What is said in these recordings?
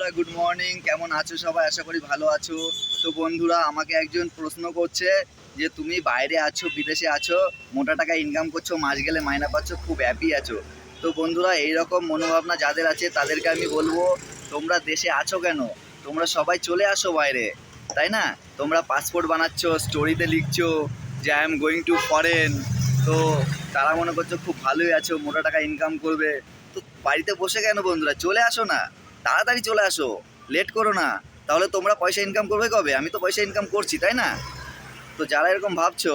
বন্ধুরা, good morning. কেমন আছো সবাই? আশা করি ভালো আছো। তো বন্ধুরা, আমাকে একজন প্রশ্ন করছে যে তুমি বাইরে আছো, বিদেশে আছো, মোটা টাকা ইনকাম করছো, মাস গেলে মাইনা পাচ্ছ, খুব হ্যাপি আছো। তো বন্ধুরা, এইরকম মনোভাবনা যাদের আছে তাদেরকে আমি বলবো, তোমরা দেশে আছো কেন? তোমরা সবাই চলে আসো বাইরে, তাই না? তোমরা পাসপোর্ট বানাচ্ছ, স্টোরিতে লিখছো যে I am going to foreign. তো তারা মনে করছো খুব ভালোই আছো, মোটা টাকা ইনকাম করবে। তো বাড়িতে বসে কেন বন্ধুরা? চলে আসো না, তাড়াতাড়ি চলে আসো, লেট করো না। তাহলে তোমরা পয়সা ইনকাম করবে কবে? আমি তো পয়সা ইনকাম করছি, তাই না? তো যারা এরকম ভাবছো,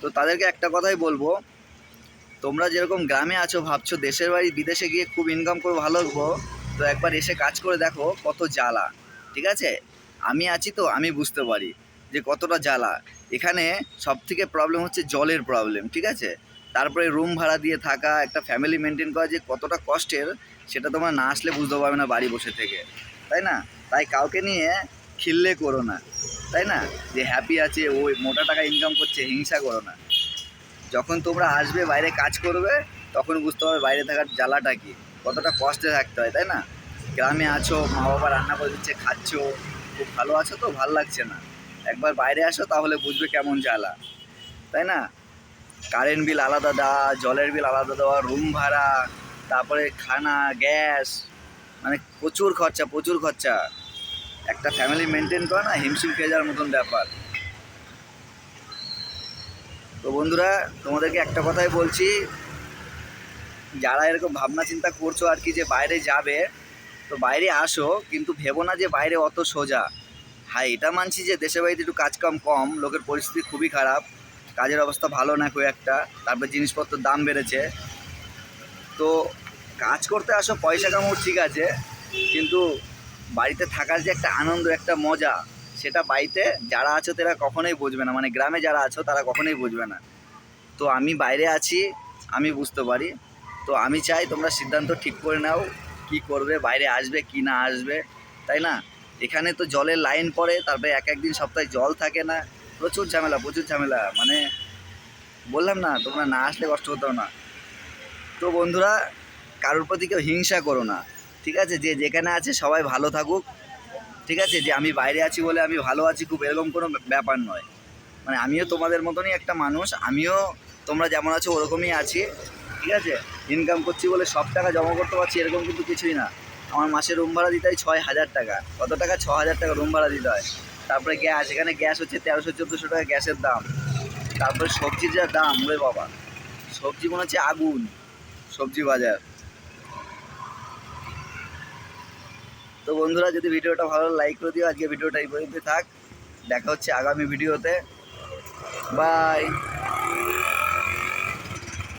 তো তাদেরকে একটা কথাই বলবো, তোমরা যেরকম গ্রামে আছো ভাবছো দেশের বাড়ি বিদেশে গিয়ে খুব ইনকাম করে ভালো হবো, তো একবার এসে কাজ করে দেখো কত জ্বালা। ঠিক আছে? আমি আছি তো আমি বুঝতে পারি যে কতটা জ্বালা। এখানে সব থেকে প্রবলেম হচ্ছে জলের প্রবলেম, ঠিক আছে? তারপরে রুম ভাড়া দিয়ে থাকা, একটা ফ্যামিলি মেনটেন করা যে কতটা কষ্টের, সেটা তোমরা না আসলে বুঝতে পারবে না বাড়ি বসে থেকে, তাই না? তাই কাউকে নিয়ে খিল্লে করো না, তাই না? যে হ্যাপি আছে, ওই মোটা টাকা ইনকাম করছে, হিংসা করো না। যখন তোমরা আসবে বাইরে কাজ করবে, তখন বুঝতে পারবে বাইরে থাকার জ্বালাটা কি, কতটা কষ্টে থাকতে হয়, তাই না? গ্রামে আছো, মা বাবা রান্না করে দিচ্ছে, খাচ্ছো, খুব ভালো আছো, তো ভালো লাগছে না। একবার বাইরে আসো, তাহলে বুঝবে কেমন জ্বালা, তাই না? কারেন্ট বিল আলাদা দেওয়া, জলের বিল আলাদা দেওয়া, রুম ভাড়া, তারপরে খানা, গ্যাস, মানে প্রচুর খরচা, প্রচুর খরচা। একটা ফ্যামিলি মেনটেন করা না হিমশিম খেয়ে যাওয়ার মতন ব্যাপার। তো বন্ধুরা, তোমাদেরকে একটা কথাই বলছি, যারা এরকম ভাবনা চিন্তা করছো আর কি যে বাইরে যাবে, তো বাইরে আসো, কিন্তু ভেবো না যে বাইরে অত সোজা। হ্যাঁ, এটা মানছি যে দেশের বাড়িতে একটু কাজ কাম কম, লোকের পরিস্থিতি খুবই খারাপ, কাজের অবস্থা ভালো না খুব একটা, তারপর জিনিসপত্রের দাম বেড়েছে। তো কাজ করতে আসো, পয়সা কামাও, ঠিক আছে, কিন্তু বাড়িতে থাকার যে একটা আনন্দ, একটা মজা, সেটা বাড়িতে যারা আছো তারা কখনোই বুঝবে না, মানে গ্রামে যারা আছো তারা কখনোই বুঝবে না। তো আমি বাইরে আছি, আমি বুঝতে পারি। তো আমি চাই তোমরা সিদ্ধান্ত ঠিক করে নাও, কি করবে, বাইরে আসবে কি না আসবে, তাই না? এখানে তো জলের লাইন পড়ে, তারপরে এক একদিন সপ্তাহে জল থাকে না, প্রচুর ঝামেলা, প্রচুর ঝামেলা। মানে বললাম না, তোমরা না আসলে কষ্ট হতো না। তো বন্ধুরা, কারোর প্রতি কেউ হিংসা করো না, ঠিক আছে? যে যেখানে আছে সবাই ভালো থাকুক, ঠিক আছে? যে আমি বাইরে আছি বলে আমি ভালো আছি খুব, এরকম কোনো ব্যাপার নয়। মানে আমিও তোমাদের মতনই একটা মানুষ, আমিও তোমরা যেমন আছো ওরকমই আছি, ঠিক আছে? ইনকাম করছি বলে সব টাকা জমা করতে পারছি এরকম কিন্তু কিছুই না। আমার মাসে রুম ভাড়া দিতে হয় 6,000 টাকা। কত টাকা? 6,000 টাকা রুম ভাড়া দিতে হয়। তারপরে গ্যাস, এখানে গ্যাস হচ্ছে 1300-1400 টাকা গ্যাসের দাম। তারপরে সবজির যা দাম, ওরে বাবা, সবজি মনে হচ্ছে আগুন, সবজি বাজার। তো বন্ধুরা, যদি ভিডিওটা ভালো লাইক করে দিও। আজকে ভিডিওটা এই পর্যন্ত থাক, দেখা হচ্ছে আগামী ভিডিওতে। বাই।